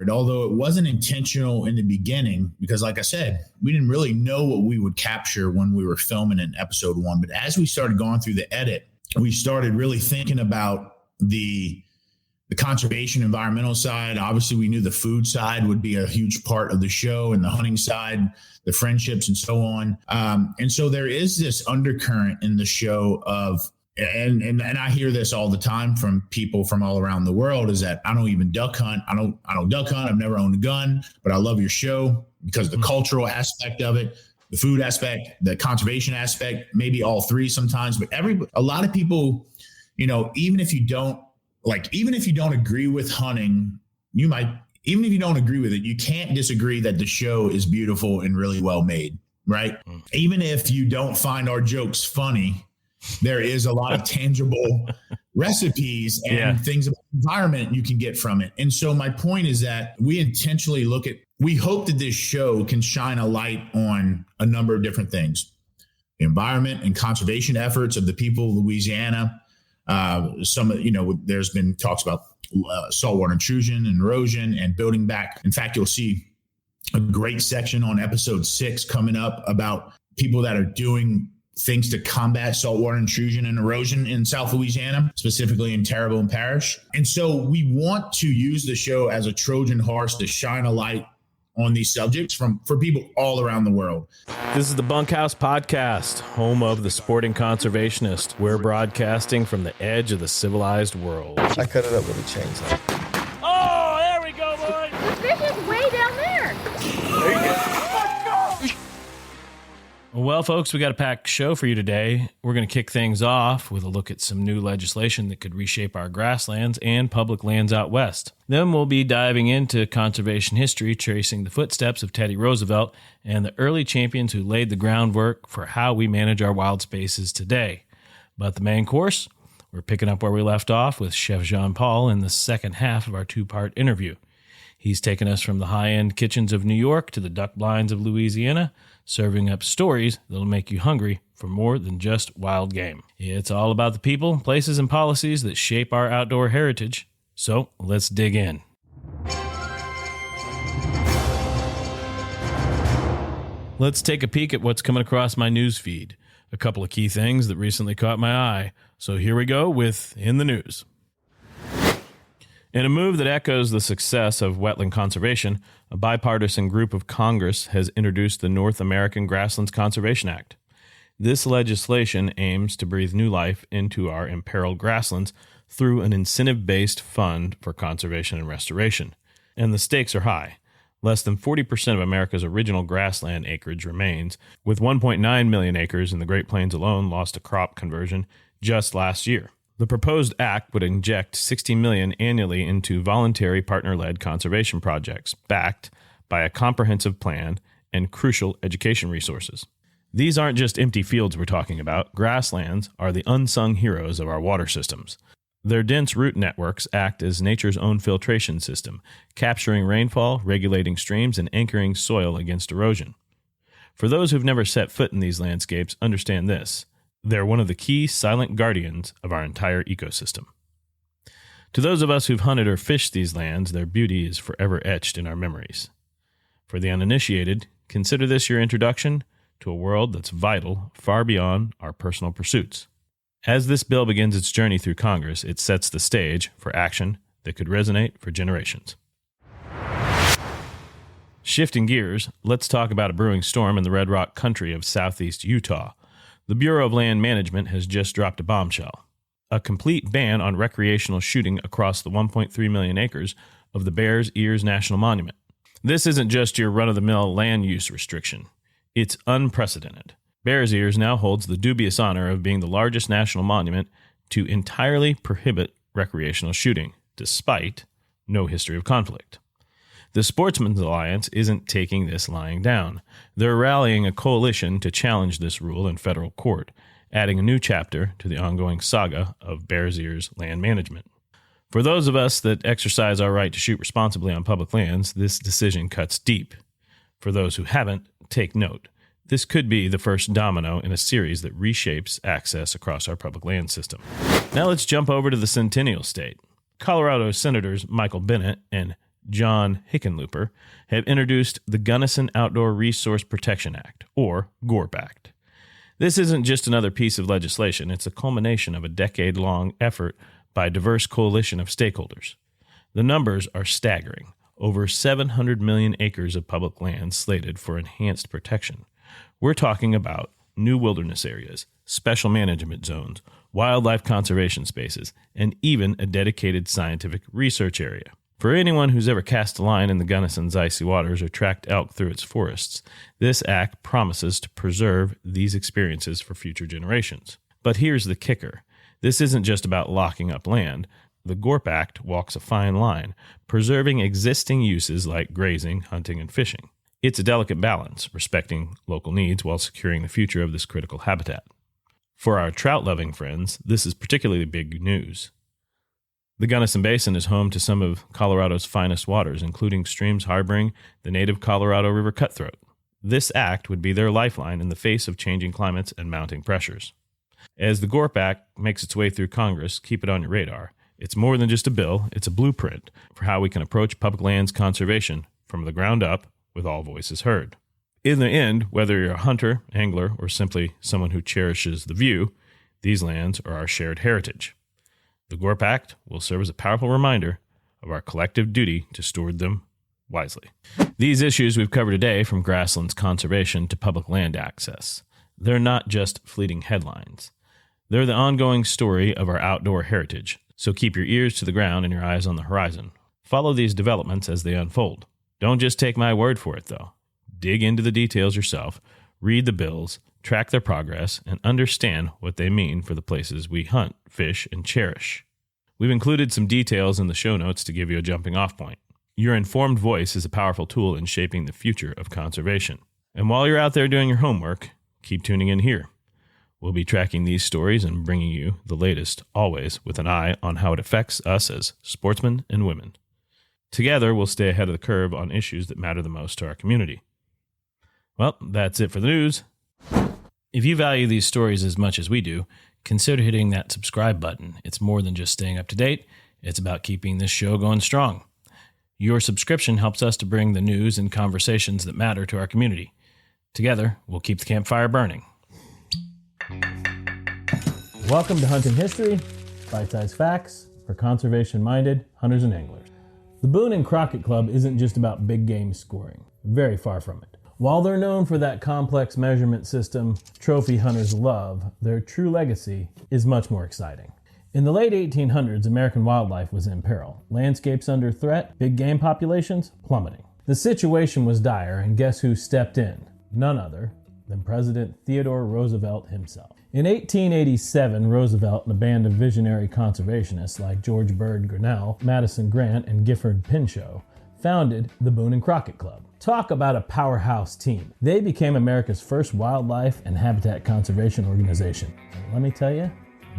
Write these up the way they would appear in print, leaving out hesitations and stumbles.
Although it wasn't intentional in the beginning, because like I said, we didn't really know what we would capture when we were filming in episode 1. But as we started going through the edit, we started really thinking about the conservation environmental side. Obviously, we knew the food side would be a huge part of the show, and the hunting side, the friendships and so on. And so there is this undercurrent in the show of, and I hear this all the time from people from all around the world, is that I don't even duck hunt. I don't duck hunt. I've never owned a gun, but I love your show because the cultural aspect of it, the food aspect, the conservation aspect, maybe all three sometimes, but a lot of people, even if you don't agree with hunting, even if you don't agree with it, you can't disagree that the show is beautiful and really well made, right? Even if you don't find our jokes funny, there is a lot of tangible recipes and things about the environment you can get from it. And so my point is that we intentionally we hope that this show can shine a light on a number of different things: the environment and conservation efforts of the people of Louisiana. There's been talks about saltwater intrusion and erosion and building back. In fact, you'll see a great section on episode 6 coming up about people that are doing things to combat saltwater intrusion and erosion in South Louisiana, specifically in Terrebonne Parish. And so we want to use the show as a Trojan horse to shine a light on these subjects for people all around the world. This is the Bunkhouse Podcast, home of the sporting conservationist. We're broadcasting from the edge of the civilized world. I cut it up with a chainsaw. Oh, there we go, boys. The fish is way down there. There you go. Well, folks, we got a packed show for you today. We're going to kick things off with a look at some new legislation that could reshape our grasslands and public lands out west. Then we'll be diving into conservation history, tracing the footsteps of Teddy Roosevelt and the early champions who laid the groundwork for how we manage our wild spaces today. But the main course, we're picking up where we left off with Chef Jean-Paul in the second half of our two-part interview. He's taken us from the high-end kitchens of New York to the duck blinds of Louisiana, serving up stories that'll make you hungry for more than just wild game. It's all about the people, places, and policies that shape our outdoor heritage. So let's dig in. Let's take a peek at what's coming across my news feed. A couple of key things that recently caught my eye. So here we go with In the News. In a move that echoes the success of wetland conservation, a bipartisan group of Congress has introduced the North American Grasslands Conservation Act. This legislation aims to breathe new life into our imperiled grasslands through an incentive-based fund for conservation and restoration. And the stakes are high. Less than 40% of America's original grassland acreage remains, with 1.9 million acres in the Great Plains alone lost to crop conversion just last year. The proposed act would inject $60 million annually into voluntary partner-led conservation projects, backed by a comprehensive plan and crucial education resources. These aren't just empty fields we're talking about. Grasslands are the unsung heroes of our water systems. Their dense root networks act as nature's own filtration system, capturing rainfall, regulating streams, and anchoring soil against erosion. For those who've never set foot in these landscapes, understand this. They're one of the key silent guardians of our entire ecosystem. To those of us who've hunted or fished these lands, their beauty is forever etched in our memories. For the uninitiated, consider this your introduction to a world that's vital, far beyond our personal pursuits. As this bill begins its journey through Congress, it sets the stage for action that could resonate for generations. Shifting gears, let's talk about a brewing storm in the Red Rock country of southeast Utah. The Bureau of Land Management has just dropped a bombshell. A complete ban on recreational shooting across the 1.3 million acres of the Bears Ears National Monument. This isn't just your run-of-the-mill land use restriction. It's unprecedented. Bears Ears now holds the dubious honor of being the largest national monument to entirely prohibit recreational shooting, despite no history of conflict. The Sportsmen's Alliance isn't taking this lying down. They're rallying a coalition to challenge this rule in federal court, adding a new chapter to the ongoing saga of Bears Ears land management. For those of us that exercise our right to shoot responsibly on public lands, this decision cuts deep. For those who haven't, take note. This could be the first domino in a series that reshapes access across our public land system. Now let's jump over to the Centennial State. Colorado Senators Michael Bennet and John Hickenlooper, have introduced the Gunnison Outdoor Resource Protection Act, or GORP Act. This isn't just another piece of legislation, it's a culmination of a decade-long effort by a diverse coalition of stakeholders. The numbers are staggering. Over 700 million acres of public land slated for enhanced protection. We're talking about new wilderness areas, special management zones, wildlife conservation spaces, and even a dedicated scientific research area. For anyone who's ever cast a line in the Gunnison's icy waters or tracked elk through its forests, this act promises to preserve these experiences for future generations. But here's the kicker. This isn't just about locking up land. The GORP Act walks a fine line, preserving existing uses like grazing, hunting, and fishing. It's a delicate balance, respecting local needs while securing the future of this critical habitat. For our trout-loving friends, this is particularly big news. The Gunnison Basin is home to some of Colorado's finest waters, including streams harboring the native Colorado River cutthroat. This act would be their lifeline in the face of changing climates and mounting pressures. As the GORP Act makes its way through Congress, keep it on your radar. It's more than just a bill, it's a blueprint for how we can approach public lands conservation from the ground up with all voices heard. In the end, whether you're a hunter, angler, or simply someone who cherishes the view, these lands are our shared heritage. The GORP Act will serve as a powerful reminder of our collective duty to steward them wisely. These issues we've covered today, from grasslands conservation to public land access, they're not just fleeting headlines. They're the ongoing story of our outdoor heritage. So keep your ears to the ground and your eyes on the horizon. Follow these developments as they unfold. Don't just take my word for it, though. Dig into the details yourself, read the bills, track their progress, and understand what they mean for the places we hunt, fish, and cherish. We've included some details in the show notes to give you a jumping-off point. Your informed voice is a powerful tool in shaping the future of conservation. And while you're out there doing your homework, keep tuning in here. We'll be tracking these stories and bringing you the latest, always with an eye on how it affects us as sportsmen and women. Together, we'll stay ahead of the curve on issues that matter the most to our community. Well, that's it for the news. If you value these stories as much as we do, consider hitting that subscribe button. It's more than just staying up to date. It's about keeping this show going strong. Your subscription helps us to bring the news and conversations that matter to our community. Together, we'll keep the campfire burning. Welcome to Hunting History, bite-sized facts for conservation-minded hunters and anglers. The Boone and Crockett Club isn't just about big game scoring. Very far from it. While they're known for that complex measurement system trophy hunters love, their true legacy is much more exciting. In the late 1800s, American wildlife was in peril. Landscapes under threat, big game populations plummeting. The situation was dire, and guess who stepped in? None other than President Theodore Roosevelt himself. In 1887, Roosevelt and a band of visionary conservationists like George Bird Grinnell, Madison Grant, and Gifford Pinchot founded the Boone and Crockett Club. Talk about a powerhouse team. They became America's first wildlife and habitat conservation organization. And let me tell you,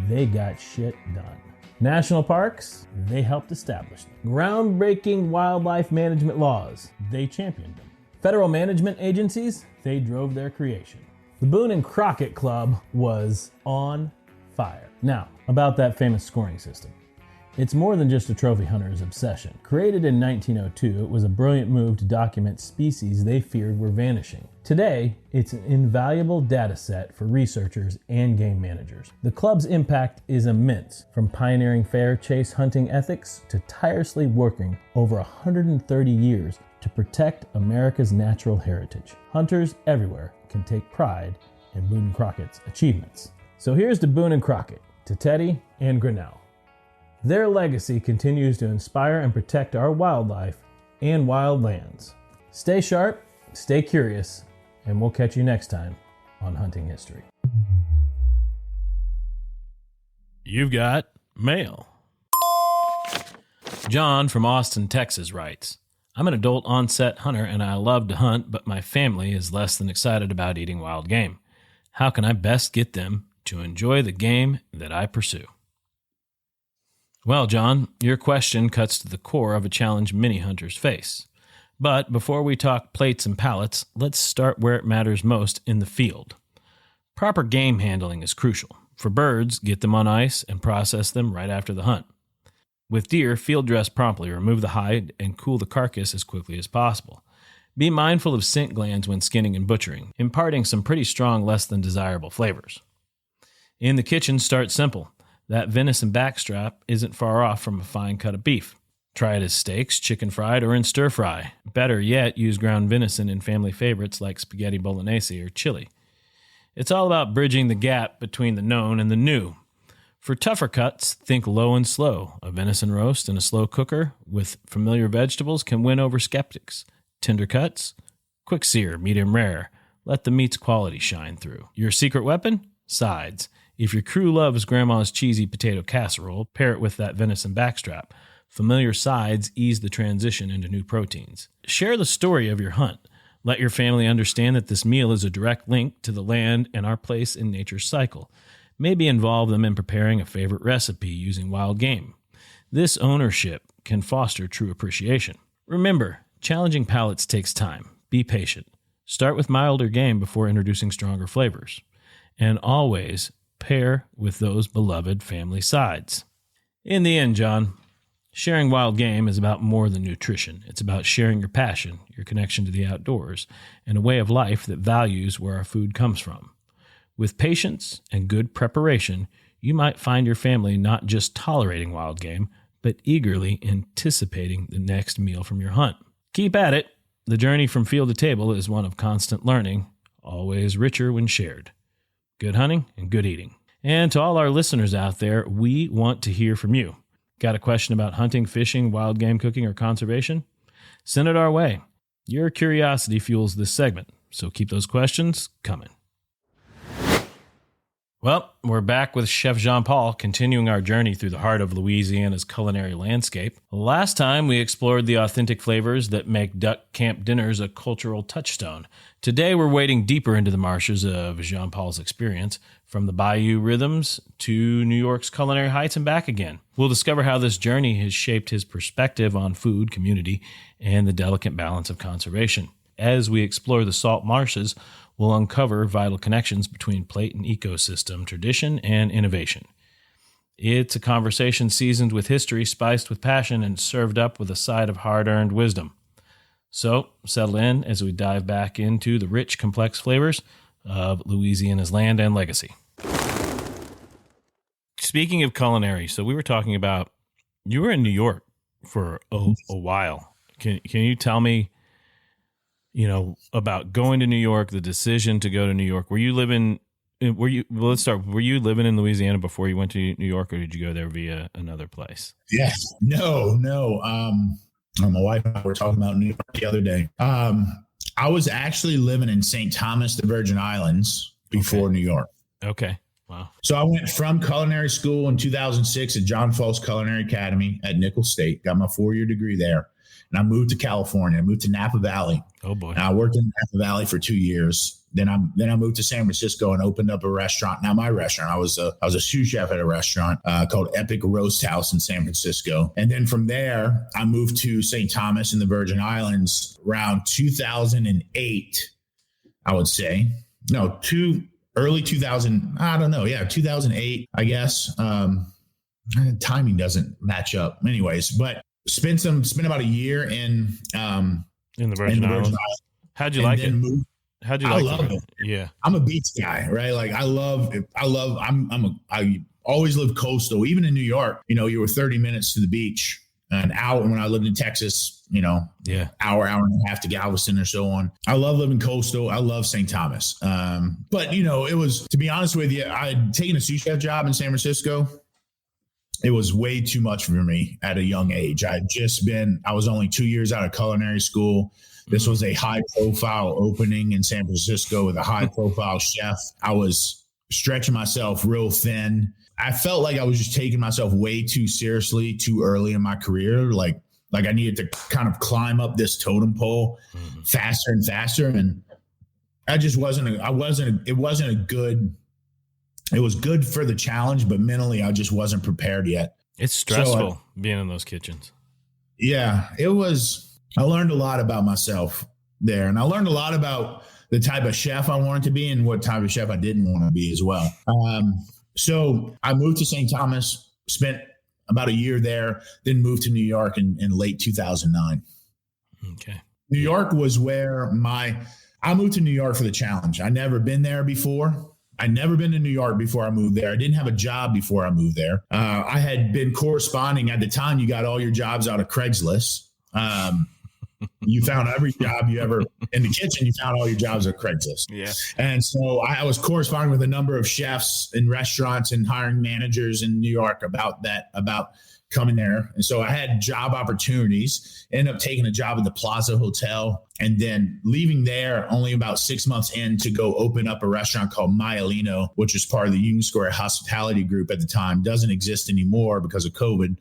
they got shit done. National parks, they helped establish them. Groundbreaking wildlife management laws, they championed them. Federal management agencies, they drove their creation. The Boone and Crockett Club was on fire. Now, about that famous scoring system. It's more than just a trophy hunter's obsession. Created in 1902, it was a brilliant move to document species they feared were vanishing. Today, it's an invaluable data set for researchers and game managers. The club's impact is immense, from pioneering fair chase hunting ethics to tirelessly working over 130 years to protect America's natural heritage. Hunters everywhere can take pride in Boone and Crockett's achievements. So here's to Boone and Crockett, to Teddy and Grinnell. Their legacy continues to inspire and protect our wildlife and wild lands. Stay sharp, stay curious, and we'll catch you next time on Hunting History. You've got mail. John from Austin, Texas writes, I'm an adult onset hunter and I love to hunt, but my family is less than excited about eating wild game. How can I best get them to enjoy the game that I pursue? Well, John, your question cuts to the core of a challenge many hunters face. But before we talk plates and pallets, let's start where it matters most, in the field. Proper game handling is crucial. For birds, get them on ice and process them right after the hunt. With deer, field dress promptly, remove the hide, and cool the carcass as quickly as possible. Be mindful of scent glands when skinning and butchering, imparting some pretty strong, less than desirable flavors. In the kitchen, start simple. That venison backstrap isn't far off from a fine cut of beef. Try it as steaks, chicken fried, or in stir fry. Better yet, use ground venison in family favorites like spaghetti bolognese or chili. It's all about bridging the gap between the known and the new. For tougher cuts, think low and slow. A venison roast in a slow cooker with familiar vegetables can win over skeptics. Tender cuts, quick sear, medium rare. Let the meat's quality shine through. Your secret weapon? Sides. If your crew loves grandma's cheesy potato casserole, pair it with that venison backstrap. Familiar sides ease the transition into new proteins. Share the story of your hunt. Let your family understand that this meal is a direct link to the land and our place in nature's cycle. Maybe involve them in preparing a favorite recipe using wild game. This ownership can foster true appreciation. Remember, challenging palates takes time. Be patient. Start with milder game before introducing stronger flavors. And always pair with those beloved family sides. In the end, John, sharing wild game is about more than nutrition. It's about sharing your passion, your connection to the outdoors, and a way of life that values where our food comes from. With patience and good preparation, you might find your family not just tolerating wild game, but eagerly anticipating the next meal from your hunt. Keep at it. The journey from field to table is one of constant learning, always richer when shared. Good hunting and good eating. And to all our listeners out there, we want to hear from you. Got a question about hunting, fishing, wild game cooking, or conservation? Send it our way. Your curiosity fuels this segment, so keep those questions coming. Well, we're back with Chef Jean-Paul, continuing our journey through the heart of Louisiana's culinary landscape. Last time, we explored the authentic flavors that make duck camp dinners a cultural touchstone. Today, we're wading deeper into the marshes of Jean-Paul's experience, from the bayou rhythms to New York's culinary heights and back again. We'll discover how this journey has shaped his perspective on food, community, and the delicate balance of conservation. As we explore the salt marshes, we'll uncover vital connections between plate and ecosystem, tradition, and innovation. It's a conversation seasoned with history, spiced with passion, and served up with a side of hard-earned wisdom. So, settle in as we dive back into the rich, complex flavors of Louisiana's land and legacy. Speaking of culinary, so we were talking about, you were in New York for a while. Can you tell me, about going to New York, the decision to go to New York? Were you living in Louisiana before you went to New York, or did you go there via another place? Yeah, no. My wife and I were talking about New York the other day. I was actually living in St. Thomas, the Virgin Islands, before New York. Okay. Wow. So I went from culinary school in 2006 at John Falls Culinary Academy at Nicholls State, got my 4-year degree there. And I moved to California. I moved to Napa Valley. Oh boy! And I worked in Napa Valley for 2 years. Then I moved to San Francisco and opened up a restaurant. Not my restaurant. I was a sous chef at a restaurant called Epic Roast House in San Francisco. And then from there, I moved to St. Thomas in the Virgin Islands around 2008. I would say early 2000. I don't know. Yeah, 2008. I guess timing doesn't match up. Anyways, but. Spent about a year in the Virgin Islands. How'd you like it? I love it. Yeah, I'm a beach guy, right? Like I always lived coastal. Even in New York, you were 30 minutes to the beach, an hour. When I lived in Texas, hour and a half to Galveston or so on. I love living coastal. I love St. Thomas. But it was, to be honest with you, I had taken a sous chef job in San Francisco. It was way too much for me at a young age. I was only 2 years out of culinary school. This was a high profile opening in San Francisco with a high profile chef. I was stretching myself real thin. I felt like I was just taking myself way too seriously, too early in my career. Like I needed to kind of climb up this totem pole faster and faster. And I just it was good for the challenge, but mentally I just wasn't prepared yet. It's stressful being in those kitchens. Yeah, it was. I learned a lot about myself there, and I learned a lot about the type of chef I wanted to be and what type of chef I didn't want to be as well. So I moved to St. Thomas, spent about a year there, then moved to New York in late 2009. Okay. New York was where I moved to New York for the challenge. I'd never been there before. I'd never been to New York before I moved there. I didn't have a job before I moved there. I had been corresponding at the time. You got all your jobs out of Craigslist. You found every job you ever in the kitchen. You found all your jobs at Craigslist. Yeah. And so I was corresponding with a number of chefs in restaurants and hiring managers in New York about coming there. And so I had job opportunities, ended up taking a job at the Plaza Hotel, and then leaving there only about 6 months in to go open up a restaurant called Maialino, which was part of the Union Square Hospitality Group at the time. Doesn't exist anymore because of COVID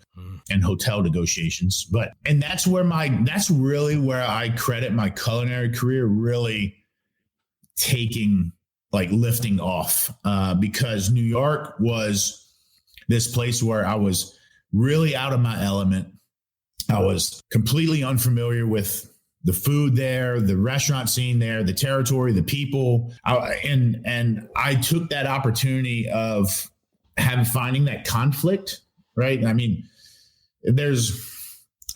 and hotel negotiations. And that's really where I credit my culinary career really lifting off, because New York was this place where I was really out of my element. I was completely unfamiliar with the food there, the restaurant scene there, the territory, the people. And I took that opportunity of finding that conflict, right? I mean,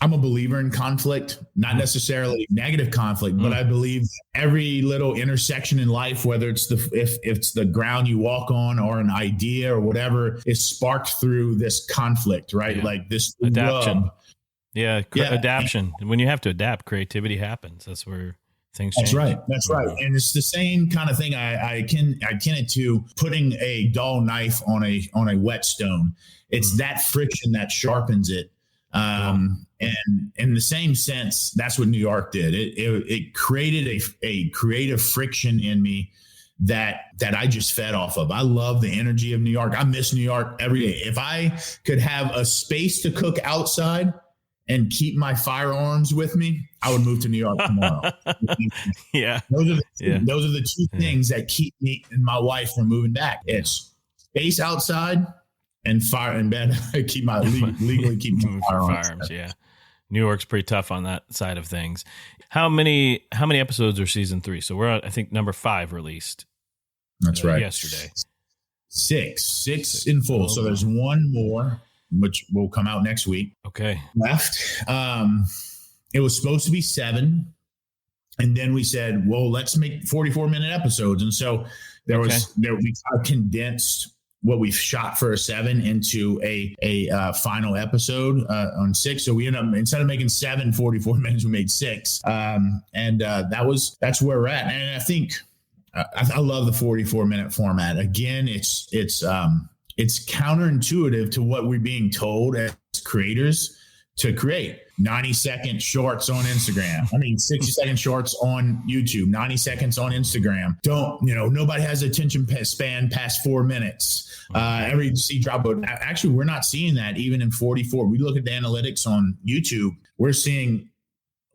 I'm a believer in conflict, not necessarily negative conflict, but I believe every little intersection in life, whether it's if it's the ground you walk on or an idea or whatever, is sparked through this conflict, right? Yeah. Like this adaptation. rub. Yeah, adaptation. When you have to adapt, creativity happens. That's where things change. That's right. And it's the same kind of thing. I kin it to putting a dull knife on a whetstone. It's that friction that sharpens it. And in the same sense, that's what New York did. It created a creative friction in me that I just fed off of. I love the energy of New York. I miss New York every day. If I could have a space to cook outside and keep my firearms with me, I would move to New York tomorrow. Yeah. Those are the two things that keep me and my wife from moving back. It's space outside and fire in bed. legally keep my firearms. Yeah. New York's pretty tough on that side of things. How many episodes are season 3? So we're at, I think, number 5 released. That's right. Yesterday. Six in full. So there's one more, which will come out next week. Okay. Left. It was supposed to be 7. And then we said, well, let's make 44-minute episodes. And so we condensed what we've shot for a 7 into a final episode on 6. So we ended up, instead of making 7 44 minutes, we made 6. That's where we're at. And I think I love the 44-minute format. Again, it's counterintuitive to what we're being told as creators to create. 90-second shorts on Instagram. 60-second shorts on YouTube, 90 seconds on Instagram. Nobody has attention span past 4 minutes. Every drop. Actually, we're not seeing that even in 44. We look at the analytics on YouTube. We're seeing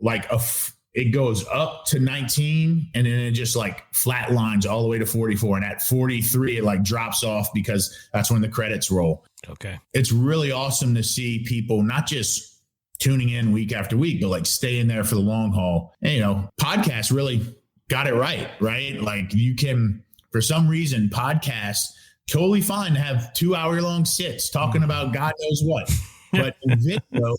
it goes up to 19 and then it just flat lines all the way to 44. And at 43, it drops off because that's when the credits roll. Okay. It's really awesome to see people not just tuning in week after week, but staying there for the long haul. And, podcasts really got it right? You can, for some reason, podcasts totally fine to have 2-hour-long sits talking about God knows what. But in video,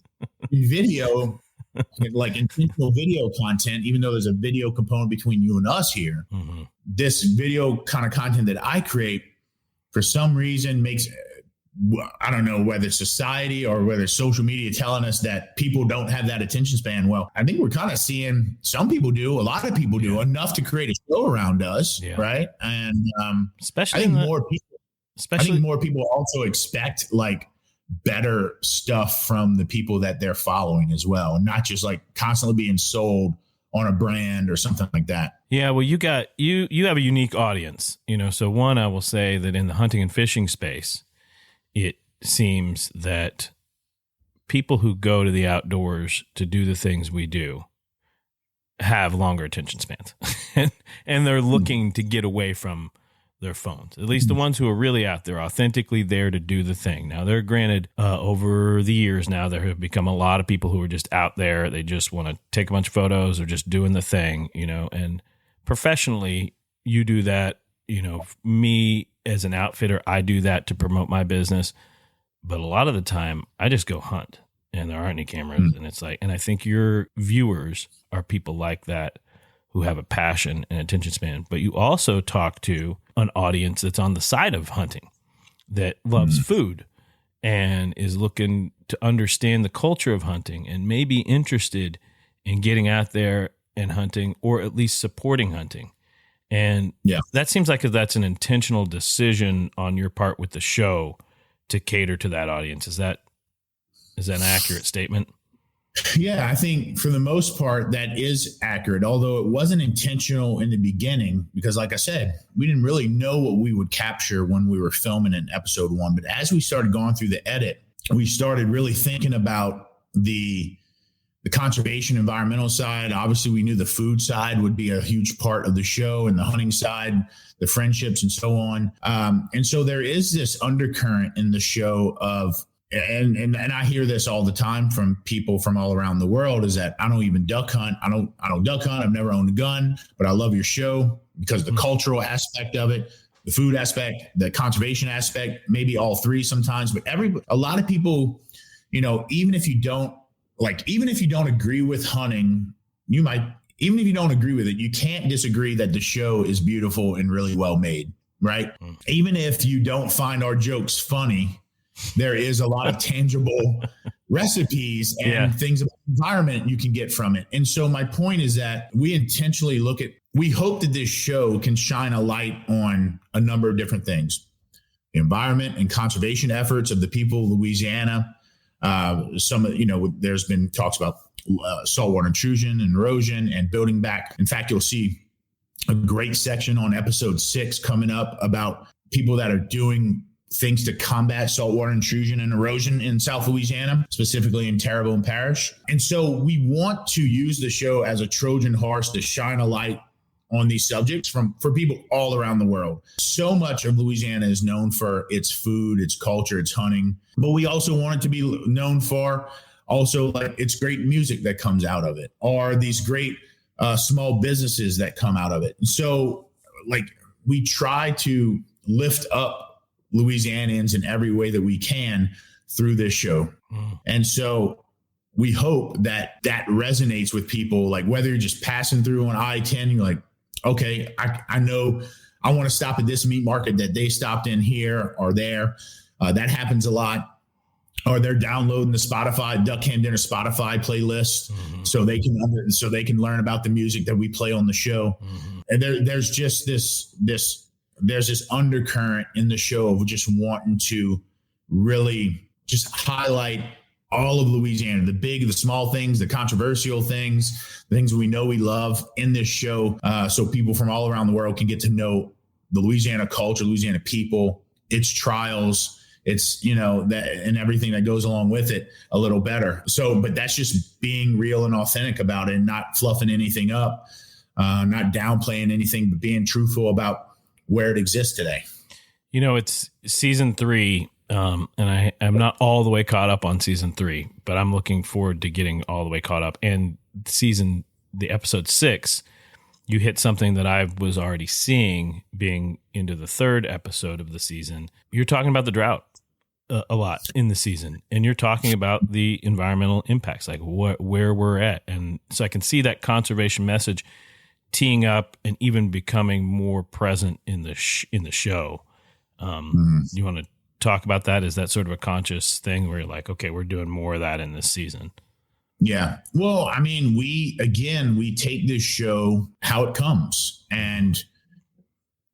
intentional video content, even though there's a video component between you and us here, this video kind of content that I create, for some reason, makes, I don't know whether society or whether social media telling us that people don't have that attention span. Well, I think we're kind of seeing some people do, a lot of people do enough to create a show around us. Yeah. Right. And especially I think more people also expect better stuff from the people that they're following as well. And not just constantly being sold on a brand or something like that. Yeah. Well, you have a unique audience, so one, I will say that in the hunting and fishing space, it seems that people who go to the outdoors to do the things we do have longer attention spans and they're looking to get away from their phones, at least the ones who are really out there, authentically there to do the thing. Now, they're granted over the years now, there have become a lot of people who are just out there. They just want to take a bunch of photos or just doing the thing, and professionally you do that, me as an outfitter, I do that to promote my business. but a lot of the time I just go hunt and there aren't any cameras. And it's like, and I think your viewers are people like that who have a passion and attention span, but you also talk to an audience that's on the side of hunting that loves food and is looking to understand the culture of hunting and may be interested in getting out there and hunting, or at least supporting hunting. And that seems like that's an intentional decision on your part with the show to cater to that audience. Is that an accurate statement? Yeah, I think for the most part, that is accurate, although it wasn't intentional in the beginning, because like I said, we didn't really know what we would capture when we were filming in episode 1. But as we started going through the edit, we started really thinking about the conservation environmental side. Obviously, we knew the food side would be a huge part of the show, and the hunting side, the friendships and so on. And so there is this undercurrent in the show of, and I hear this all the time from people from all around the world, is that I don't even duck hunt. I don't duck hunt. I've never owned a gun, but I love your show because the cultural aspect of it, the food aspect, the conservation aspect, maybe all three sometimes, but a lot of people, even if you don't agree with hunting, even if you don't agree with it, you can't disagree that the show is beautiful and really well made, right? Even if you don't find our jokes funny, there is a lot of tangible recipes and things about the environment you can get from it. And so my point is that we intentionally we hope that this show can shine a light on a number of different things. The environment and conservation efforts of the people of Louisiana. There's been talks about saltwater intrusion and erosion and building back. In fact, you'll see a great section on episode 6 coming up about people that are doing things to combat saltwater intrusion and erosion in South Louisiana, specifically in Terrebonne Parish. And so we want to use the show as a Trojan horse to shine a light on these subjects for people all around the world. So much of Louisiana is known for its food, its culture, its hunting, but we also want it to be known for also like its great music that comes out of it, or these great small businesses that come out of it. So we try to lift up Louisianians in every way that we can through this show. And so we hope that resonates with people, like whether you're just passing through on I-10, you're like, okay, I know I want to stop at this meat market that they stopped in here or there. That happens a lot. Or they're downloading the Spotify Duck Cam Dinner Spotify playlist so they can learn about the music that we play on the show. And there's just this undercurrent in the show of just wanting to really just highlight all of Louisiana, the big, the small things, the controversial things, the things we know we love in this show. So people from all around the world can get to know the Louisiana culture, Louisiana people, its trials, it's, that and everything that goes along with it a little better. So, but that's just being real and authentic about it and not fluffing anything up, not downplaying anything, but being truthful about where it exists today. It's season 3. And I'm not all the way caught up on season 3, but I'm looking forward to getting all the way caught up. And the episode 6, you hit something that I was already seeing being into the 3rd episode of the season. You're talking about the drought a lot in the season, and you're talking about the environmental impacts, like where we're at. And so I can see that conservation message teeing up and even becoming more present in the show. You want to talk about that? Is that sort of a conscious thing where you're like, okay, we're doing more of that in this season? Yeah. Well, I mean, we take this show how it comes. And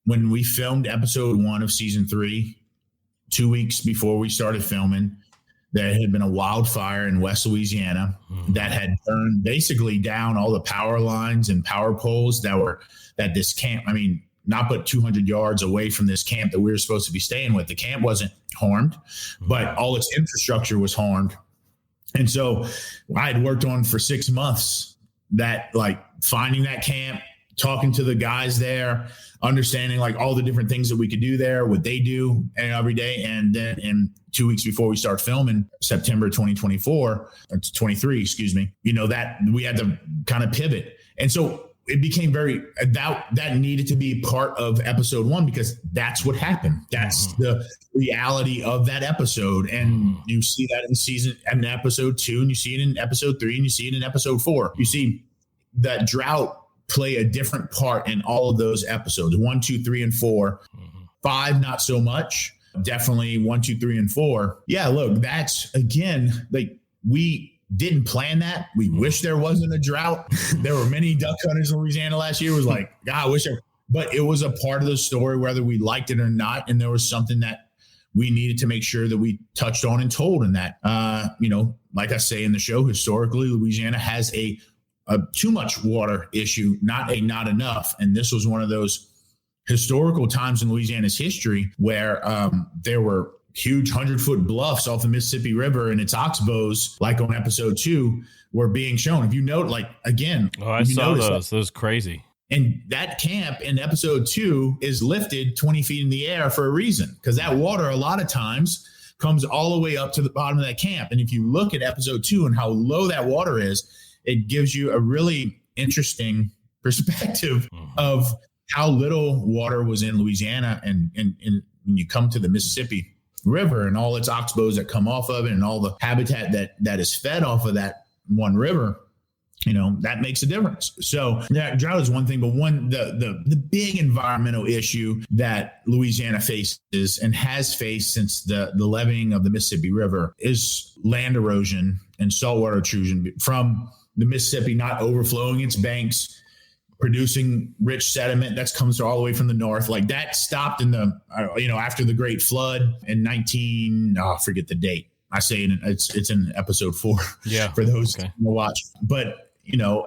when we filmed episode 1 of season 3, 2 weeks before we started filming, there had been a wildfire in West Louisiana that had burned basically down all the power lines and power poles that this camp, not but 200 yards away from this camp that we were supposed to be staying with. The camp wasn't harmed, but all its infrastructure was harmed. And so I had worked on for 6 months that, finding that camp, talking to the guys there, understanding all the different things that we could do there, what they do every day. And then in 2 weeks before we start filming, September 2024, 23, excuse me, that we had to kind of pivot. And so it became that needed to be part of episode 1 because that's what happened. That's the reality of that episode. And you see that in episode 2, and you see it in episode 3, and you see it in episode 4. You see that drought play a different part in all of those episodes, 1, 2, 3, and 4. 5, not so much. Definitely 1, 2, 3, and 4. Yeah, look, that's again, like we didn't plan that. We wish there wasn't a drought. There were many duck hunters in Louisiana last year. It was like, God, I wish but it was a part of the story, whether we liked it or not. And there was something that we needed to make sure that we touched on and told in that. Like I say in the show, historically, Louisiana has a too much water issue, not enough. And this was one of those historical times in Louisiana's history where there were huge 100-foot bluffs off the Mississippi River and its oxbows, like on episode 2, were being shown. If you note, like, again, I saw those. Those crazy. And that camp in episode 2 is lifted 20 feet in the air for a reason, because that water a lot of times comes all the way up to the bottom of that camp. And if you look at episode 2 and how low that water is, it gives you a really interesting perspective of how little water was in Louisiana. And when you come to the Mississippi River and all its oxbows that come off of it and all the habitat that is fed off of that one river, that makes a difference. So that drought is one thing, but the big environmental issue that Louisiana faces and has faced since the leveeing of the Mississippi River is land erosion and saltwater intrusion from the Mississippi not overflowing its banks, producing rich sediment that comes all the way from the north. Like that stopped in after the Great Flood in forget the date. I say it's in episode 4 for those who watch. But,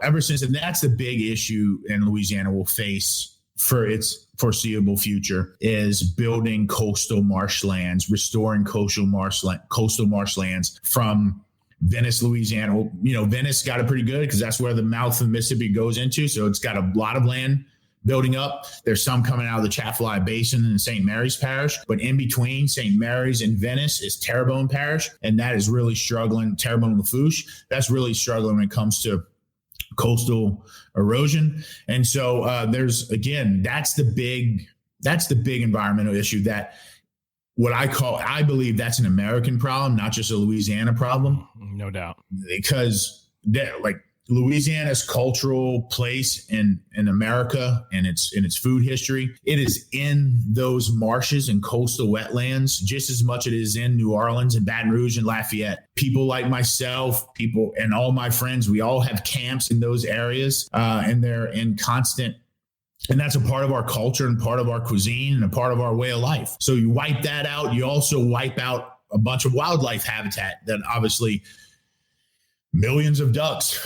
ever since, and that's the big issue in Louisiana will face for its foreseeable future is building coastal marshlands, restoring coastal marshlands from Venice, Louisiana. Venice got it pretty good because that's where the mouth of the Mississippi goes into. So it's got a lot of land building up. There's some coming out of the Chaffalaya Basin in St. Mary's Parish, but in between St. Mary's and Venice is Terrebonne Parish. And that is really struggling. Terrebonne and Lafourche, that's really struggling when it comes to coastal erosion. And so that's the big environmental issue that I believe that's an American problem, not just a Louisiana problem. No doubt. Because Louisiana's cultural place in America and its food history, it is in those marshes and coastal wetlands just as much as it is in New Orleans and Baton Rouge and Lafayette. People like myself, and all my friends, we all have camps in those areas, and they're in constant. And that's a part of our culture and part of our cuisine and a part of our way of life. So you wipe that out. You also wipe out a bunch of wildlife habitat that obviously millions of ducks,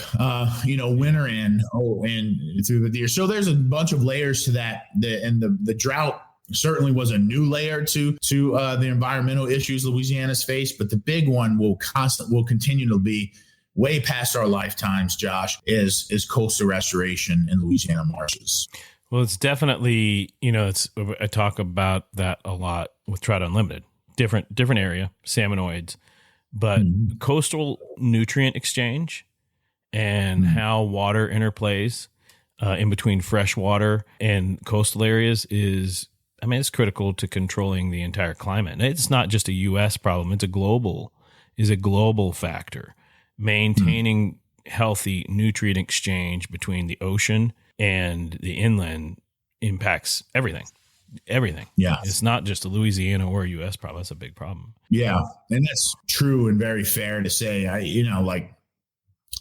winter in and through the year. So there's a bunch of layers to that. The drought certainly was a new layer to the environmental issues Louisiana's faced. But the big one will continue to be way past our lifetimes, Josh, is coastal restoration in Louisiana marshes. Well, it's definitely, I talk about that a lot with Trout Unlimited, different area, salmonoids, but coastal nutrient exchange and how water interplays in between freshwater and coastal areas it's critical to controlling the entire climate. And it's not just a U.S. problem. It's a global factor. Maintaining healthy nutrient exchange between the ocean and the inland impacts everything. Yeah. It's not just a Louisiana or a U.S. problem. That's a big problem. Yeah. And that's true and very fair to say.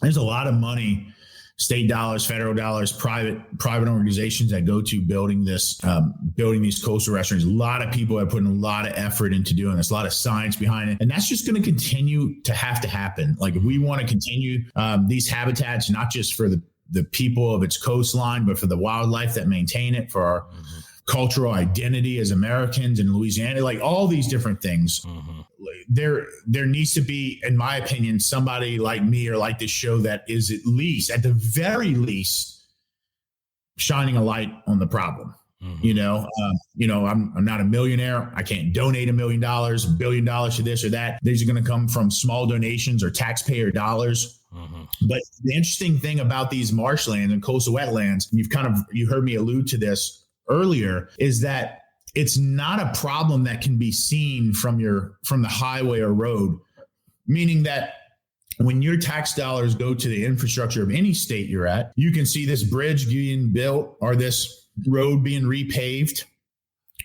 There's a lot of money, state dollars, federal dollars, private organizations that go to building these coastal restaurants. A lot of people have put in a lot of effort into doing this, a lot of science behind it. And that's just going to continue to have to happen. Like if we want to continue these habitats, not just for the people of its coastline, but for the wildlife that maintain it, for our cultural identity as Americans in Louisiana, like all these different things. There needs to be, in my opinion, somebody like me or like this show that is at the very least, shining a light on the problem. I'm not a millionaire. I can't donate $1 million, $1 billion to this or that. These are going to come from small donations or taxpayer dollars But the interesting thing about these marshlands and coastal wetlands, you heard me allude to this earlier, is that it's not a problem that can be seen from the highway or road, meaning that when your tax dollars go to the infrastructure of any state you're at, you can see this bridge being built or this road being repaved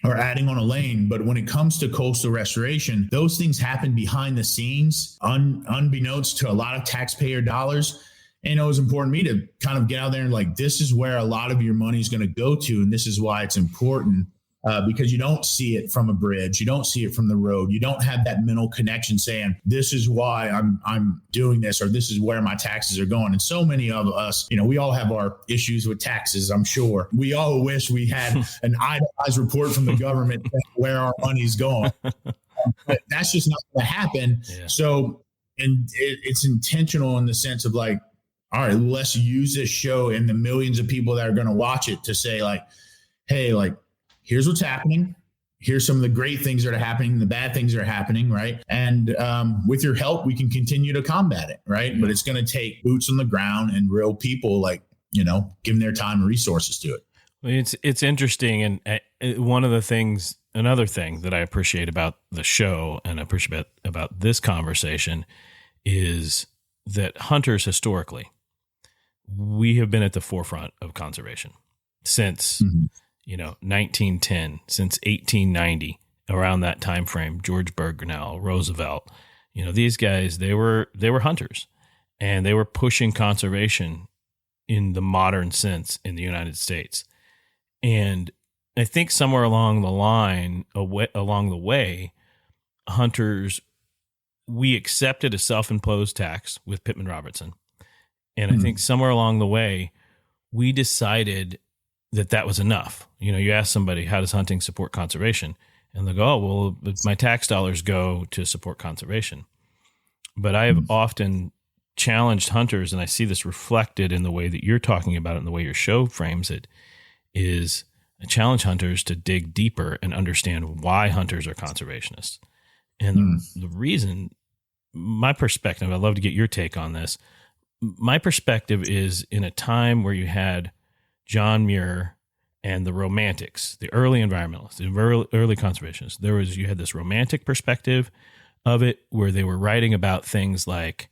or adding on a lane. But when it comes to coastal restoration, those things happen behind the scenes, unbeknownst to a lot of taxpayer dollars. And it was important to me to kind of get out there and like, this is where a lot of your money is going to go to. And this is why it's important, because you don't see it from a bridge. You don't see it from the road. You don't have that mental connection saying, this is why I'm doing this, or this is where my taxes are going. And so many of us, we all have our issues with taxes, I'm sure. We all wish we had an itemized report from the government where our money's going. But that's just not going to happen. Yeah. So, and it's intentional in the sense of like, all right, let's use this show and the millions of people that are going to watch it to say like, hey, like, here's what's happening. Here's some of the great things that are happening, the bad things that are happening, right? And with your help, we can continue to combat it, right? Yeah. But it's going to take boots on the ground and real people, like, giving their time and resources to it. It's interesting, and another thing that I appreciate about the show and appreciate about this conversation is that hunters historically, we have been at the forefront of conservation since 1910, since 1890, around that time frame. George Burgonell, Roosevelt, these guys, they were hunters, and they were pushing conservation in the modern sense in the United States. And I think somewhere along the way, hunters, we accepted a self-imposed tax with Pittman Robertson. And I think somewhere along the way, we decided that was enough. You ask somebody, how does hunting support conservation? And they go, oh, well, my tax dollars go to support conservation. But I have often challenged hunters, and I see this reflected in the way that you're talking about it and the way your show frames it, is I challenge hunters to dig deeper and understand why hunters are conservationists. And the reason, my perspective, I'd love to get your take on this. My perspective is in a time where you had John Muir and the romantics, the early environmentalists, the early conservationists. You had this romantic perspective of it where they were writing about things like,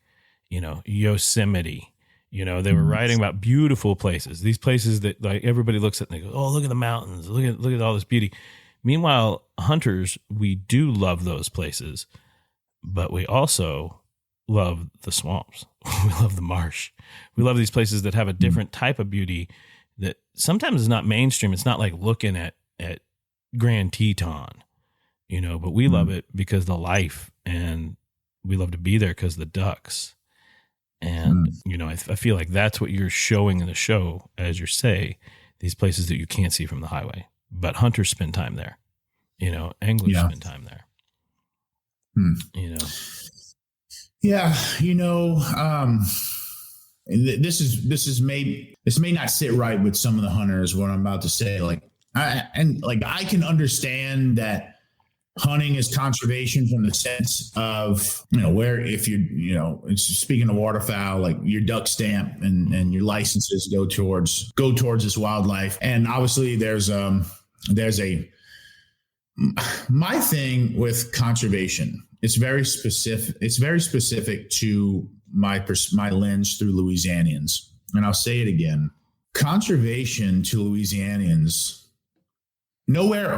Yosemite. They were writing about beautiful places, these places that like everybody looks at and they go, oh, look at the mountains, look at all this beauty. Meanwhile, hunters, we do love those places, but we also love the swamps. We love the marsh. We love these places that have a different type of beauty that sometimes is not mainstream. It's not like looking at Grand Teton, but we love it because the life, and we love to be there because the ducks. And, I feel like that's what you're showing in the show, as you say, these places that you can't see from the highway, but hunters spend time there, anglers spend time there, Yeah. This may not sit right with some of the hunters, what I'm about to say. I can understand that hunting is conservation from the sense of, where if speaking of waterfowl, like your duck stamp and your licenses go towards this wildlife. And obviously my thing with conservation, it's very specific to my lens through Louisianians. And I'll say it again, conservation to Louisianians, nowhere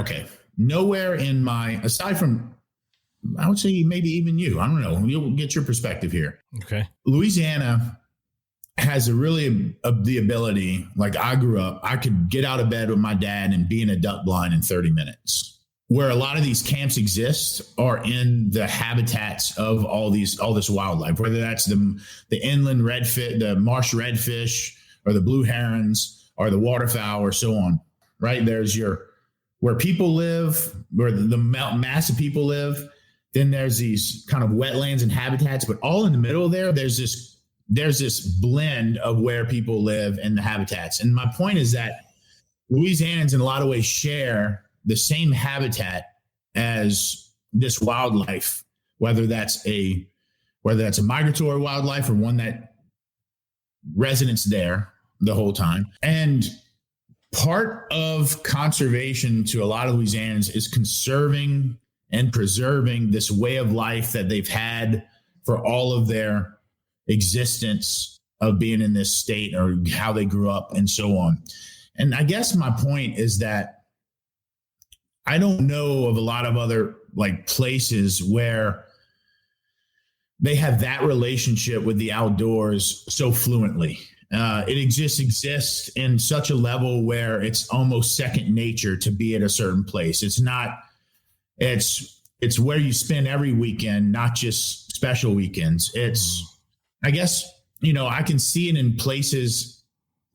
aside from, I would say maybe even you, I don't know, you'll get your perspective here. Okay. Louisiana has the ability, like I grew up, I could get out of bed with my dad and be in a duck blind in 30 minutes. Where a lot of these camps exist are in the habitats of all this wildlife, whether that's the inland redfish, the marsh redfish, or the blue herons, or the waterfowl, or so on. Right? There's where people live, where the mass of people live. Then there's these kind of wetlands and habitats, but all in the middle there's this blend of where people live and the habitats. And my point is that Louisianans in a lot of ways share the same habitat as this wildlife, whether that's a migratory wildlife or one that residents there the whole time. And part of conservation to a lot of Louisianans is conserving and preserving this way of life that they've had for all of their existence of being in this state, or how they grew up and so on. And I guess my point is that I don't know of a lot of other like places where they have that relationship with the outdoors so fluently. It just exists in such a level where it's almost second nature to be at a certain place. It's where you spend every weekend, not just special weekends. I guess, I can see it in places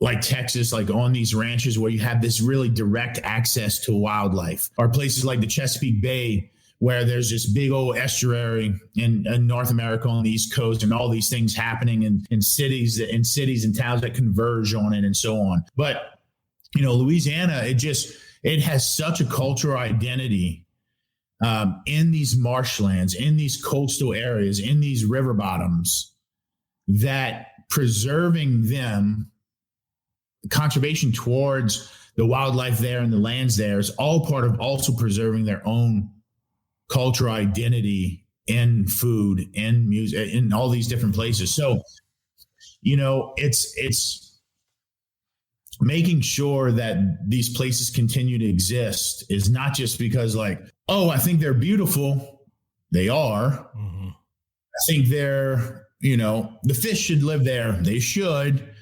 like Texas, like on these ranches where you have this really direct access to wildlife, or places like the Chesapeake Bay, where there's this big old estuary in North America on the East Coast, and all these things happening in cities and towns that converge on it and so on. But, Louisiana, it has such a cultural identity in these marshlands, in these coastal areas, in these river bottoms, that preserving them, conservation towards the wildlife there and the lands there, is all part of also preserving their own cultural identity in food, in music, in all these different places. So, it's making sure that these places continue to exist is not just because like, oh, I think they're beautiful. They are. Mm-hmm. I think they're, the fish should live there. They should.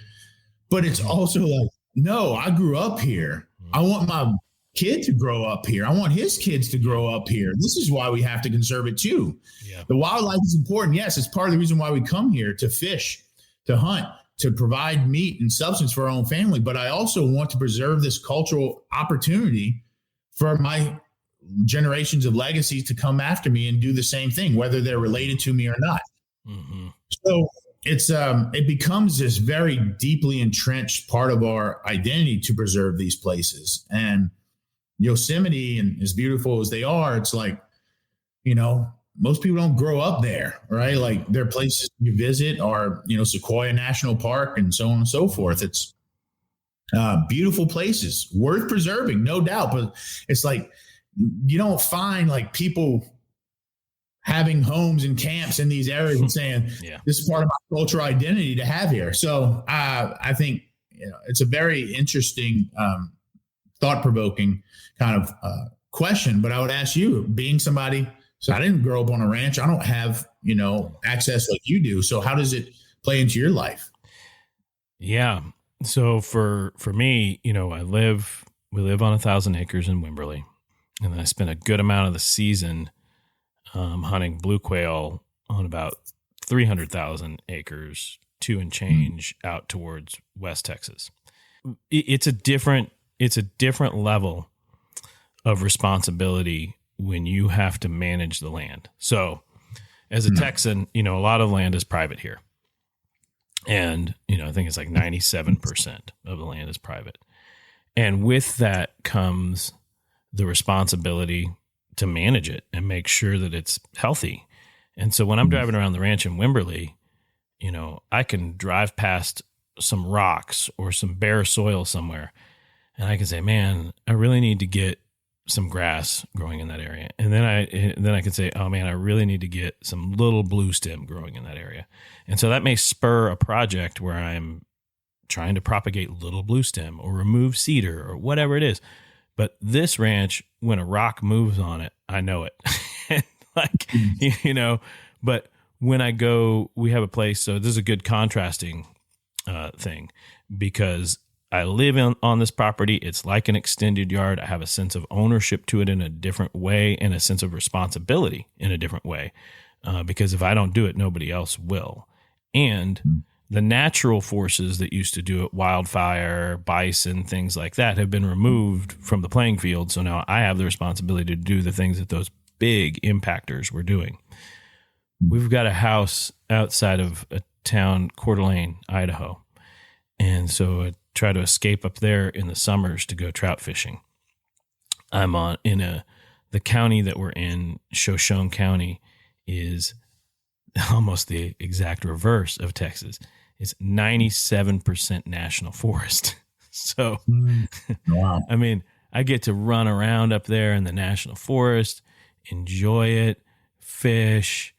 But it's also like, no, I grew up here. I want my kid to grow up here. I want his kids to grow up here. This is why we have to conserve it too. Yeah. The wildlife is important. Yes, it's part of the reason why we come here, to fish, to hunt, to provide meat and substance for our own family. But I also want to preserve this cultural opportunity for my generations of legacies to come after me and do the same thing, whether they're related to me or not. Mm-hmm. So it becomes this very deeply entrenched part of our identity to preserve these places. And Yosemite, and as beautiful as they are, it's like, most people don't grow up there, right? Like, there are places you visit, or, Sequoia National Park and so on and so forth. It's beautiful places worth preserving, no doubt. But it's like, you don't find like people having homes and camps in these areas and saying, this is part of my cultural identity to have here. So I think it's a very interesting, thought-provoking kind of question. But I would ask you, being somebody, so I didn't grow up on a ranch. I don't have, access like you do. So how does it play into your life? Yeah. So for me, we live on 1,000 acres in Wimberley, and then I spent a good amount of the season hunting blue quail on about 300,000 acres, 2 and change out towards West Texas. It's a different level of responsibility when you have to manage the land. So as a Texan, a lot of land is private here. And, I think it's like 97% of the land is private. And with that comes the responsibility to manage it and make sure that it's healthy. And so when I'm driving around the ranch in Wimberley, I can drive past some rocks or some bare soil somewhere, and I can say, man, I really need to get some grass growing in that area. And then I can say, oh man, I really need to get some little blue stem growing in that area. And so that may spur a project where I'm trying to propagate little blue stem or remove cedar or whatever it is. But this ranch, when a rock moves on it, I know it. But when I go, we have a place. So this is a good contrasting thing, because I live on this property. It's like an extended yard. I have a sense of ownership to it in a different way, and a sense of responsibility in a different way, because if I don't do it, nobody else will. And the natural forces that used to do it, wildfire, bison, things like that, have been removed from the playing field. So now I have the responsibility to do the things that those big impactors were doing. We've got a house outside of a town, Coeur d'Alene, Idaho. And so I try to escape up there in the summers to go trout fishing. I'm the county that we're in, Shoshone County, is almost the exact reverse of Texas. is 97% national forest. So, Wow. I mean, I get to run around up there in the national forest, enjoy it, fish,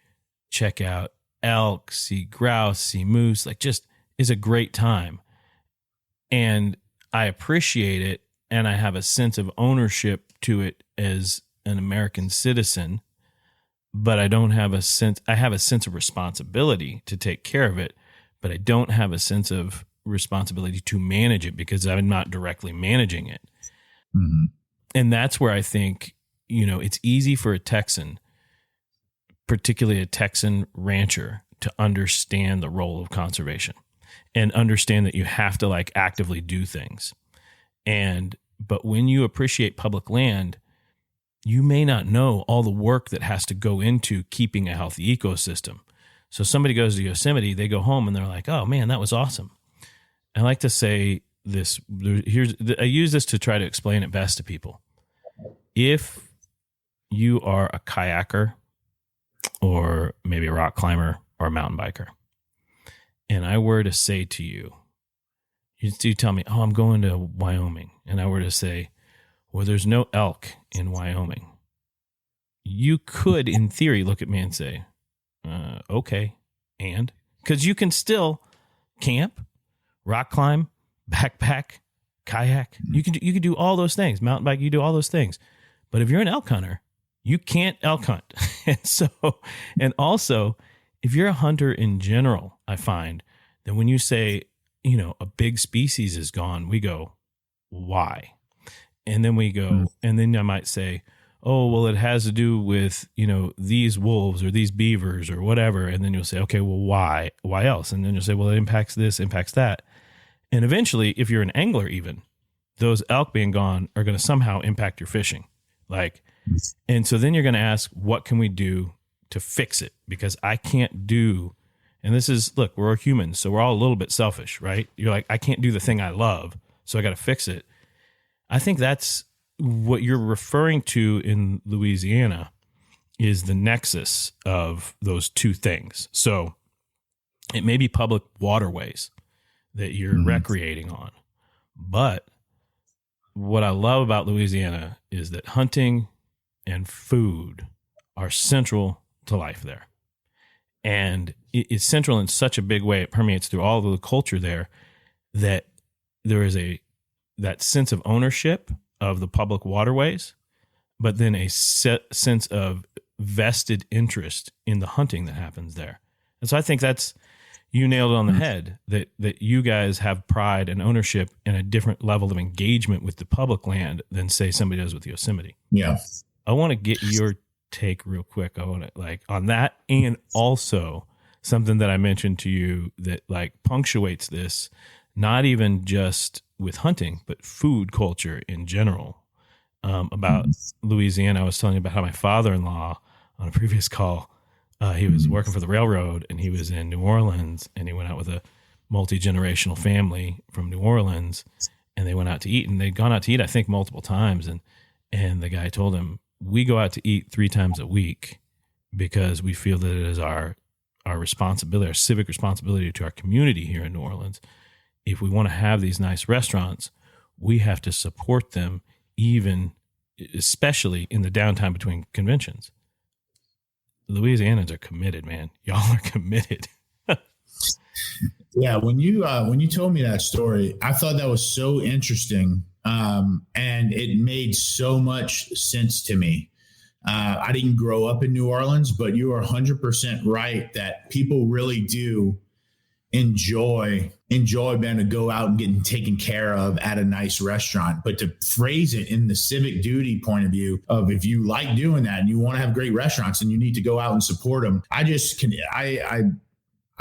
check out elk, see grouse, see moose, like just is a great time. And I appreciate it. And I have a sense of ownership to it as an American citizen, but I have a sense of responsibility to take care of it, but I don't have a sense of responsibility to manage it because I'm not directly managing it. Mm-hmm. And that's where I think, it's easy for a Texan, particularly a Texan rancher, to understand the role of conservation and understand that you have to like actively do things. But when you appreciate public land, you may not know all the work that has to go into keeping a healthy ecosystem. So somebody goes to Yosemite, they go home and they're like, oh man, that was awesome. I like to say this, I use this to try to explain it best to people. If you are a kayaker or maybe a rock climber or a mountain biker, and I were to say to you, you tell me, oh, I'm going to Wyoming. And I were to say, well, there's no elk in Wyoming. You could, in theory, look at me and say, okay. And because you can still camp, rock climb, backpack, kayak. You can do all those things. Mountain bike, you do all those things. But if you're an elk hunter, you can't elk hunt. And also, if you're a hunter in general, I find that when you say, a big species is gone, we go, why? And then we go, and then I might say, oh, well, it has to do with, these wolves or these beavers or whatever. And then you'll say, okay, well, why? Why else? And then you'll say, well, it impacts this, impacts that. And eventually, if you're an angler even, those elk being gone are going to somehow impact your fishing. And so then you're going to ask, what can we do to fix it? Because I can't do, and this is, look, we're humans, so we're all a little bit selfish, right? You're like, I can't do the thing I love, so I got to fix it. I think that's what you're referring to in Louisiana is the nexus of those two things. So it may be public waterways that you're recreating on, but what I love about Louisiana is that hunting and food are central to life there. And it's central in such a big way. It permeates through all of the culture there that there is that sense of ownership of the public waterways, but then a sense of vested interest in the hunting that happens there. And so I think you nailed it on the head, that you guys have pride and ownership and a different level of engagement with the public land than, say, somebody does with Yosemite. Yeah. I want to get your take real quick. I want to on that, and also something that I mentioned to you that punctuates this, not even just with hunting, but food culture in general. About Louisiana, I was telling you about how my father-in-law on a previous call, he was working for the railroad and he was in New Orleans, and he went out with a multi-generational family from New Orleans, and they went out to eat, and they'd gone out to eat, I think, multiple times. And the guy told him, we go out to eat 3 times a week because we feel that it is our responsibility, our civic responsibility to our community here in New Orleans. If we want to have these nice restaurants, we have to support them, especially in the downtime between conventions. Louisianans are committed, man. Y'all are committed. Yeah. When you told me that story, I thought that was so interesting. And it made so much sense to me. I didn't grow up in New Orleans, but you are 100% right that people really do enjoy being to go out and getting taken care of at a nice restaurant. But to phrase it in the civic duty point of view of, if you like doing that and you want to have great restaurants and you need to go out and support them, I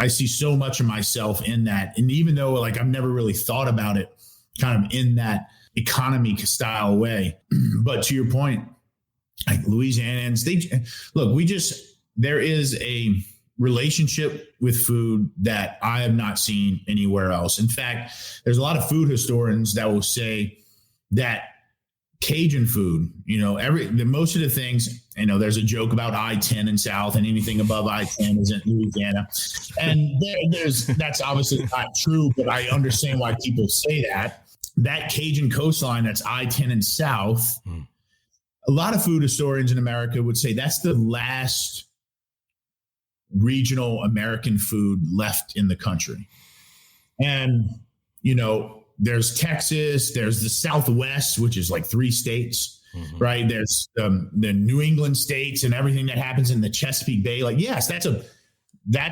see so much of myself in that. And even though I've never really thought about it kind of in that economy style way, but to your point, Louisianans, there is a relationship with food that I have not seen anywhere else. In fact, there's a lot of food historians that will say that Cajun food, most of the things, there's a joke about I-10 and South, and anything above I-10 is in Louisiana. And that's obviously not true, but I understand why people say that. That Cajun coastline, that's I-10 and South. A lot of food historians in America would say that's the last regional American food left in the country. And, there's Texas, there's the Southwest, which is like 3 states, right? There's the New England states and everything that happens in the Chesapeake Bay. Like, yes, that's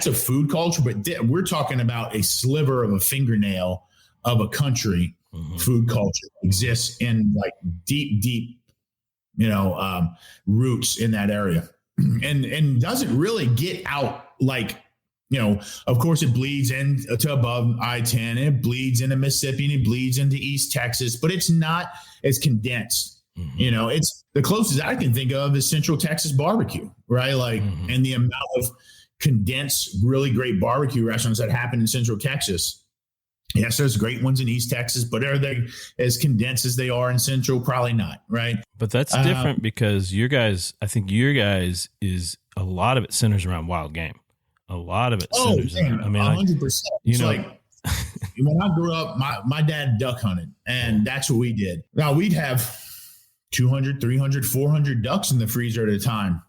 a food culture, but we're talking about a sliver of a fingernail of a country. Food culture exists in like deep, roots in that area, and doesn't really get out like, of course it bleeds into above I-10, it bleeds into Mississippi, and it bleeds into East Texas, but it's not as condensed. It's the closest I can think of is Central Texas barbecue, right? Like, and the amount of condensed, really great barbecue restaurants that happen in Central Texas. Yes, there's great ones in East Texas, but are they as condensed as they are in Central? Probably not, right? But that's different because I think your guys is a lot of it centers around wild game. A lot of it centers around. I mean, 100%. Like when I grew up, my dad duck hunted, and that's what we did. Now we'd have 200, 300, 400 ducks in the freezer at a time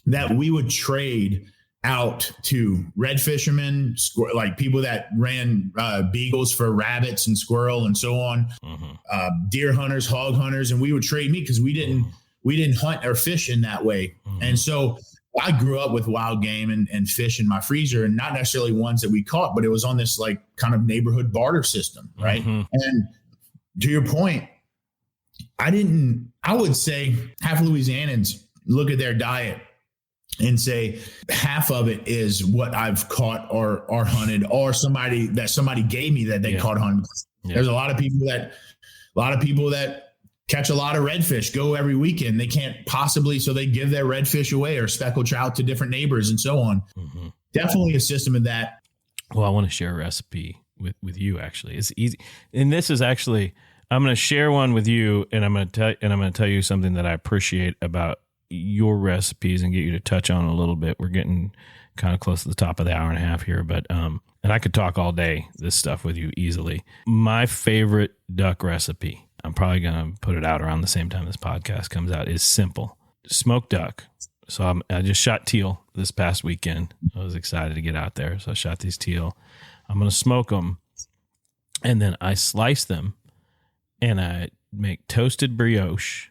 that we would trade out to red fishermen, like people that ran beagles for rabbits and squirrel and so on, deer hunters, hog hunters, and we would trade meat because we didn't hunt or fish in that way. And so I grew up with wild game and fish in my freezer, and not necessarily ones that we caught, but it was on this like kind of neighborhood barter system, right? And to your point, I would say half Louisianans look at their diet and say half of it is what I've caught or hunted, or somebody gave me that they caught hunting. There's a lot of people that catch a lot of redfish, go every weekend. They can't possibly, so they give their redfish away or speckled trout to different neighbors and so on. Definitely a system of that. Well, I want to share a recipe with you. Actually, it's easy, and this is actually I'm going to share one with you, and I'm going to tell you something that I appreciate about your recipes and get you to touch on a little bit. We're getting kind of close to the top of the hour and a half here, but and I could talk all day this stuff with you easily. My favorite duck recipe, I'm probably going to put it out around the same time this podcast comes out, is simple. Smoked duck. So I just shot teal this past weekend. I was excited to get out there. So I shot these teal. I'm going to smoke them, and then I slice them, and I make toasted brioche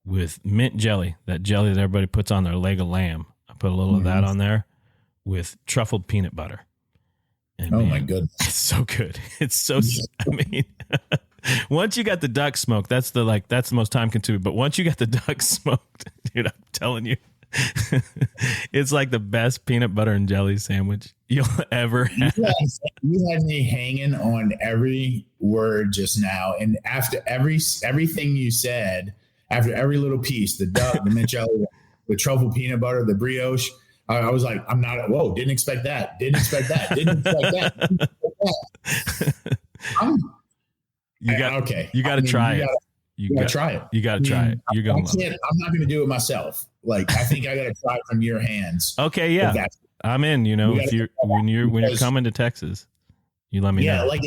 with mint jelly, that jelly that everybody puts on their leg of lamb. I put a little of that on there with truffled peanut butter. And my goodness. It's so good. It's so, I mean, once you got the duck smoked, that's the most time consuming. But once you got the duck smoked, dude, I'm telling you, it's like the best peanut butter and jelly sandwich you'll ever have. You had me hanging on every word just now. And after everything you said, after every little piece, the duck, the mint jelly, the truffle peanut butter, the brioche, I was like, didn't expect that. Didn't expect that. You got to try it. You got to try it. You got to try it. You're going to love it. I'm not going to do it myself. Like, I think I got to try it from your hands. Okay. Yeah. I'm in, when you're coming to Texas, you let me know. Yeah. Like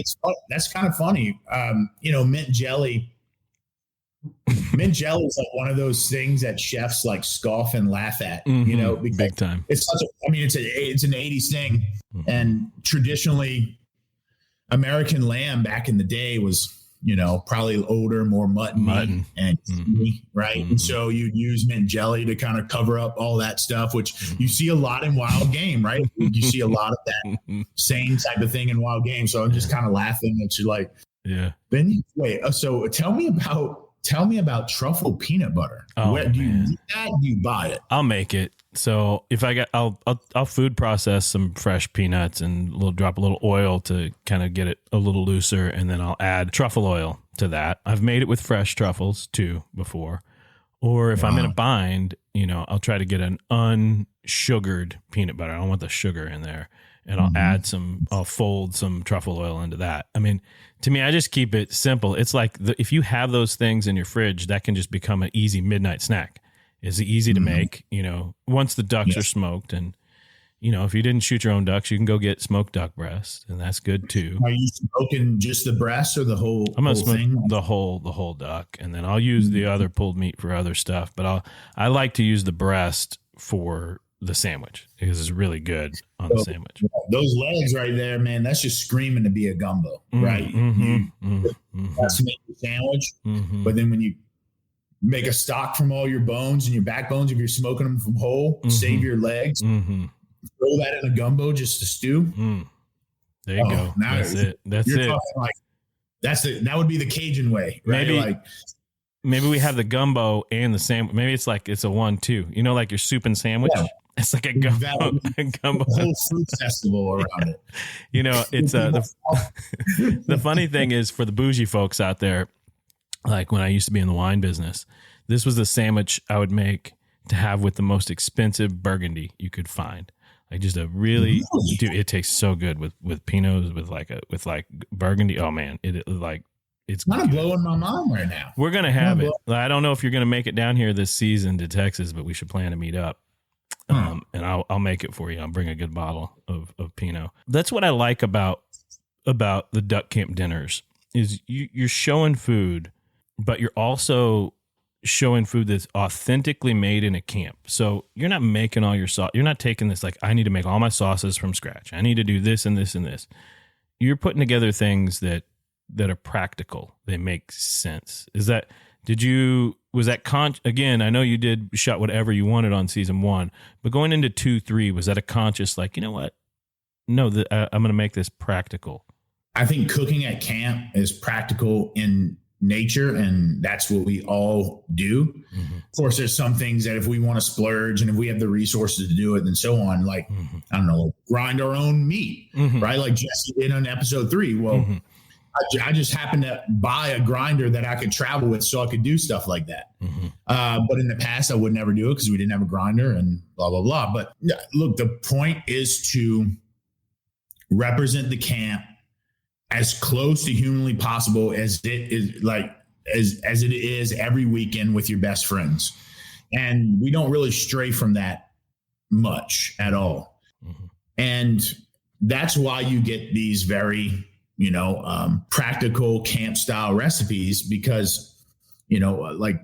that's kind of funny. Mint jelly is like one of those things that chefs like scoff and laugh at, because big time. It's it's an 80s thing. And traditionally American lamb back in the day was, probably older, more mutton and right. And so you'd use mint jelly to kind of cover up all that stuff, which you see a lot in wild game, right? You see a lot of that same type of thing in wild game. So I'm just kind of laughing at you, like, then wait. So tell me about truffle peanut butter. Oh, do you eat that? Do you buy it? I'll make it. So if I'll food process some fresh peanuts and drop a little oil to kind of get it a little looser, and then I'll add truffle oil to that. I've made it with fresh truffles too before. Or if I'm in a bind, I'll try to get an unsugared peanut butter. I don't want the sugar in there. And I'll fold some truffle oil into that. I mean, To me, I just keep it simple. It's like if you have those things in your fridge, that can just become an easy midnight snack. It's easy to make, once the ducks are smoked. And, if you didn't shoot your own ducks, you can go get smoked duck breast, and that's good too. Are you smoking just the breast or the whole I'm going to smoke thing? the whole duck, and then I'll use the other pulled meat for other stuff. But I like to use the breast for the sandwich because it's really good on the sandwich. Those legs right there, man, that's just screaming to be a gumbo, right? That's to make the sandwich. But then when you make a stock from all your bones and your backbones, if you're smoking them from whole, save your legs, throw that in a gumbo just to stew. There you go. That's it. That's it. Like, that would be the Cajun way, right? Maybe we have the gumbo and the sandwich. Maybe it's a 1-2. Like your soup and sandwich. Yeah. It's like a gumbo. A whole fruit festival around it. It's the funny thing is for the bougie folks out there, like when I used to be in the wine business, this was the sandwich I would make to have with the most expensive Burgundy you could find. Like just a really, dude, it tastes so good with Pinots, with Burgundy. Oh man, it's kind of blowing my mind right now. We're going to have it. I don't know if you're going to make it down here this season to Texas, but we should plan to meet up. And I'll make it for you. I'll bring a good bottle of Pinot. That's what I like about the duck camp dinners is you're showing food, but you're also showing food that's authentically made in a camp. So you're not making all your sauce. You're not taking this like, I need to make all my sauces from scratch. I need to do this and this and this. You're putting together things that are practical. They make sense. Again, I know you did shot whatever you wanted on season 1, but going into 2, 3, was that a conscious, like, you know what? No, I'm going to make this practical. I think cooking at camp is practical in nature, and that's what we all do. Of course, there's some things that if we want to splurge and if we have the resources to do it and so on, like, I don't know, grind our own meat, right? Like Jesse did on episode 3. Well, I just happened to buy a grinder that I could travel with so I could do stuff like that. But in the past, I would never do it because we didn't have a grinder and blah, blah, blah. But look, the point is to represent the camp as close to humanly possible as it is, like as it is every weekend with your best friends. And we don't really stray from that much at all. And that's why you get these very practical camp style recipes because, like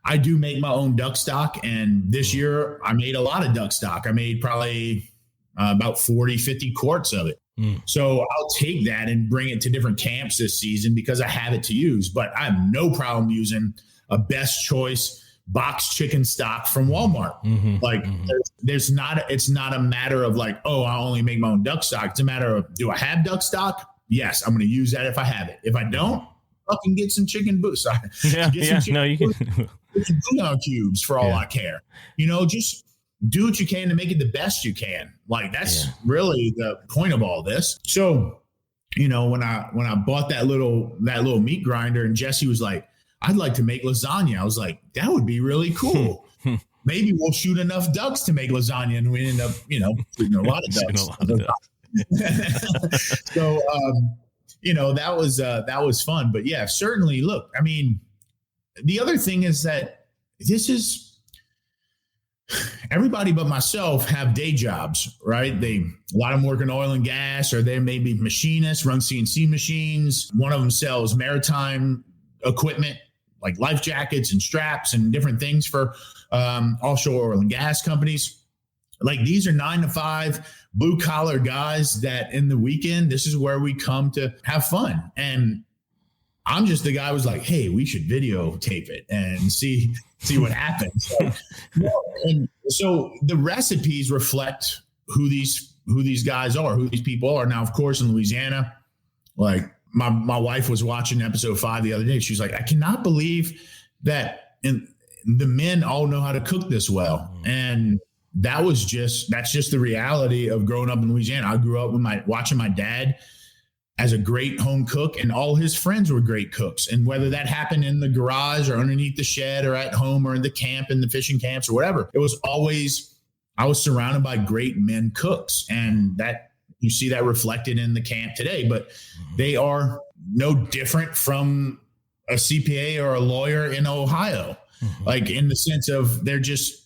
I do make my own duck stock. And this year I made a lot of duck stock. I made probably about 40, 50 quarts of it. So I'll take that and bring it to different camps this season because I have it to use, but I have no problem using a best choice box chicken stock from Walmart. It's not a matter of like, oh, I only make my own duck stock. It's a matter of, do I have duck stock? Yes, I'm going to use that if I have it. If I don't, fucking get some chicken boots. Get some bouillon cubes for all I care. Just do what you can to make it the best you can. Like that's really the point of all this. So, when I bought that little meat grinder and Jesse was like, I'd like to make lasagna. I was like, that would be really cool. Maybe we'll shoot enough ducks to make lasagna, and we end up, shooting a lot of ducks. So, that was fun. But yeah, certainly. Look, I mean, the other thing is that everybody but myself have day jobs, right? A lot of them work in oil and gas, or they may be machinists, run CNC machines. One of them sells maritime equipment like life jackets and straps and different things for offshore oil and gas companies. Like these are 9 to 5 blue collar guys that in the weekend, this is where we come to have fun. And I'm just the guy who was like, hey, we should videotape it and see what happens. And so the recipes reflect who these guys are, who these people are. Now, of course, in Louisiana, like my wife was watching episode 5 the other day. She was like, I cannot believe that the men all know how to cook this well. And that's just the reality of growing up in Louisiana. I grew up with watching my dad as a great home cook, and all his friends were great cooks. And whether that happened in the garage or underneath the shed or at home or in the camp, in the fishing camps or whatever, it was always, I was surrounded by great men cooks. And that you see that reflected in the camp today, but they are no different from a CPA or a lawyer in Ohio, like in the sense of they're just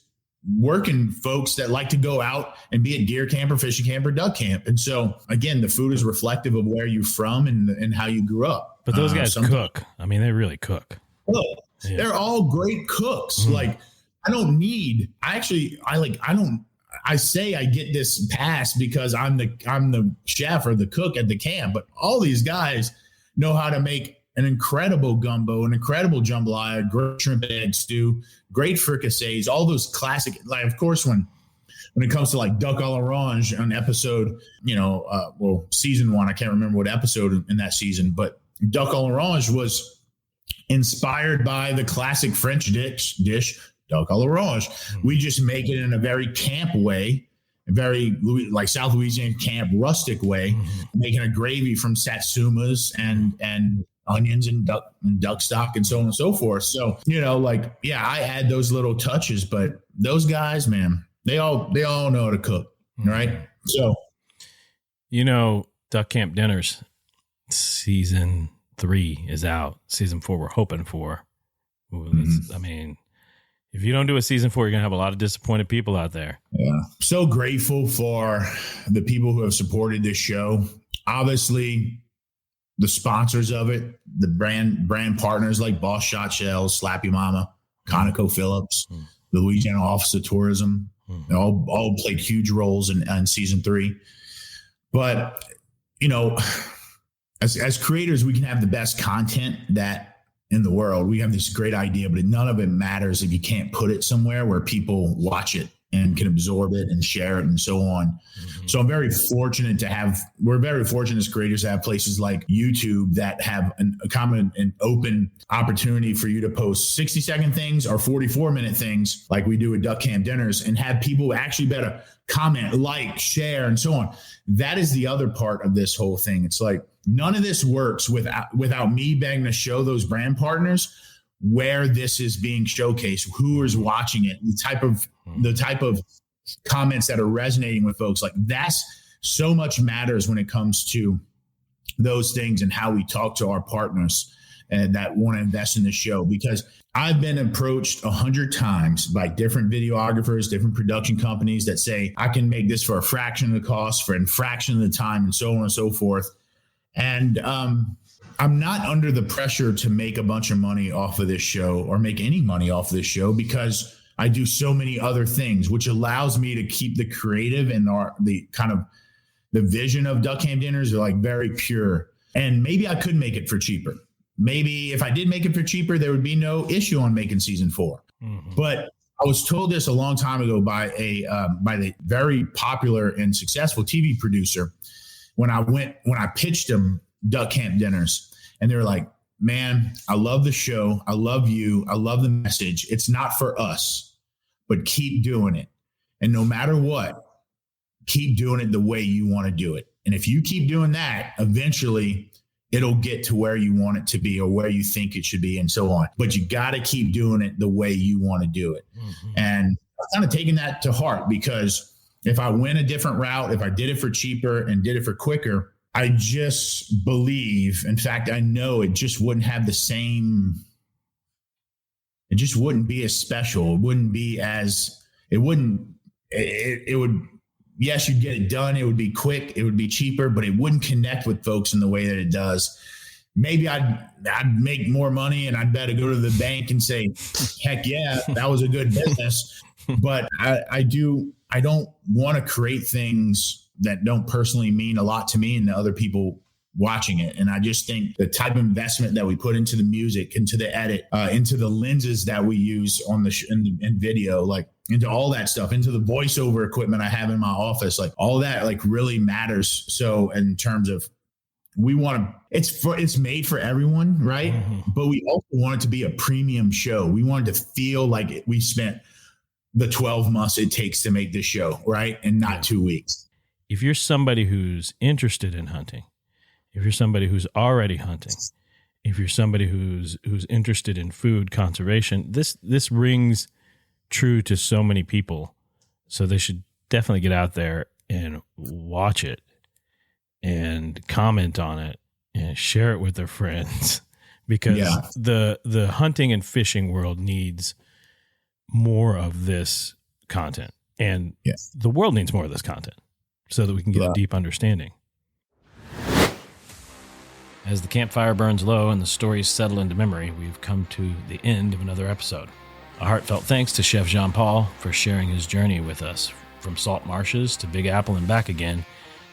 working folks that like to go out and be at deer camp or fishing camp or duck camp. And so again, the food is reflective of where you're from and how you grew up. But those guys cook. I mean, they really cook. Oh, yeah. They're all great cooks. Like I say I get this pass because I'm the chef or the cook at the camp, but all these guys know how to make an incredible gumbo, an incredible jambalaya, great shrimp and egg stew, great fricassees, all those classic. Like, of course, when it comes to like duck à l'orange on episode, season 1, I can't remember what episode in that season, but duck à l'orange was inspired by the classic French dish, duck à l'orange. We just make it in a very camp way, a very like South Louisiana camp rustic way, making a gravy from satsumas and onions and duck stock and so on and so forth. So, I add those little touches, but those guys, man, they all know how to cook. Right. So, Duck Camp Dinners season 3 is out. Season 4, we're hoping for. I mean, if you don't do a season 4, you're going to have a lot of disappointed people out there. Yeah. So grateful for the people who have supported this show. Obviously, the sponsors of it, the brand partners like Boss Shot Shells, Slappy Mama, ConocoPhillips, the Louisiana Office of Tourism, they all played huge roles in season 3. But, as creators, we can have the best content that in the world. We have this great idea, but none of it matters if you can't put it somewhere where people watch it and can absorb it and share it and so on. So we're very fortunate as creators to have places like YouTube that have a common and open opportunity for you to post 60-second things or 44-minute things like we do with Duck Camp Dinners and have people actually better comment, like, share, and so on. That is the other part of this whole thing. It's like none of this works without me being to show those brand partners where this is being showcased, who is watching it, the type of comments that are resonating with folks. Like that's so much matters when it comes to those things and how we talk to our partners and that want to invest in the show. Because I've been approached 100 times by different videographers, different production companies that say, I can make this for a fraction of the cost, for a fraction of the time, and so on and so forth. And, I'm not under the pressure to make a bunch of money off of this show or make any money off of this show because I do so many other things, which allows me to keep the creative and the kind of the vision of Duck Camp Dinners are like very pure. And maybe I could make it for cheaper. Maybe if I did make it for cheaper, there would be no issue on making season 4. But I was told this a long time ago by the very popular and successful TV producer when I pitched him Duck Camp Dinners. And they were like, man, I love the show. I love you. I love the message. It's not for us, but keep doing it. And no matter what, keep doing it the way you want to do it. And if you keep doing that, eventually it'll get to where you want it to be or where you think it should be and so on. But you got to keep doing it the way you want to do it. And I'm kind of taking that to heart because if I went a different route, if I did it for cheaper and did it for quicker, I just believe, in fact, I know it just wouldn't have the same, it just wouldn't be as special. It wouldn't be as, it would, yes, you'd get it done. It would be quick. It would be cheaper, but it wouldn't connect with folks in the way that it does. Maybe I'd make more money and I'd better go to the bank and say, heck yeah, that was a good business. But I don't want to create things that don't personally mean a lot to me and the other people watching it. And I just think the type of investment that we put into the music, into the edit, into the lenses that we use on in video, like into all that stuff, into the voiceover equipment I have in my office, like all that like really matters. So in terms of it's made for everyone, right? But we also want it to be a premium show. We want it to feel like we spent the 12 months it takes to make this show, right? And not 2 weeks. If you're somebody who's interested in hunting, if you're somebody who's already hunting, if you're somebody who's interested in food conservation, this rings true to so many people. So they should definitely get out there and watch it and comment on it and share it with their friends because Yeah. the hunting and fishing world needs more of this content, and the world needs more of this content so that we can get a deep understanding. As the campfire burns low and the stories settle into memory, we've come to the end of another episode. A heartfelt thanks to Chef Jean-Paul for sharing his journey with us. From salt marshes to Big Apple and back again,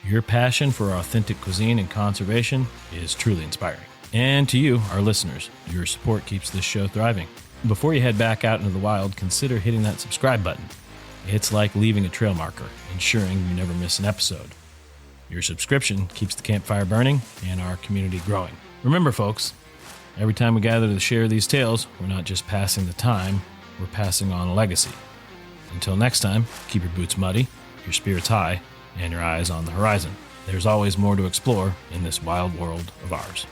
your passion for authentic cuisine and conservation is truly inspiring. And to you, our listeners, your support keeps this show thriving. Before you head back out into the wild, consider hitting that subscribe button. It's like leaving a trail marker, ensuring you never miss an episode. Your subscription keeps the campfire burning and our community growing. Remember, folks, every time we gather to share these tales, we're not just passing the time, we're passing on a legacy. Until next time, keep your boots muddy, your spirits high, and your eyes on the horizon. There's always more to explore in this wild world of ours.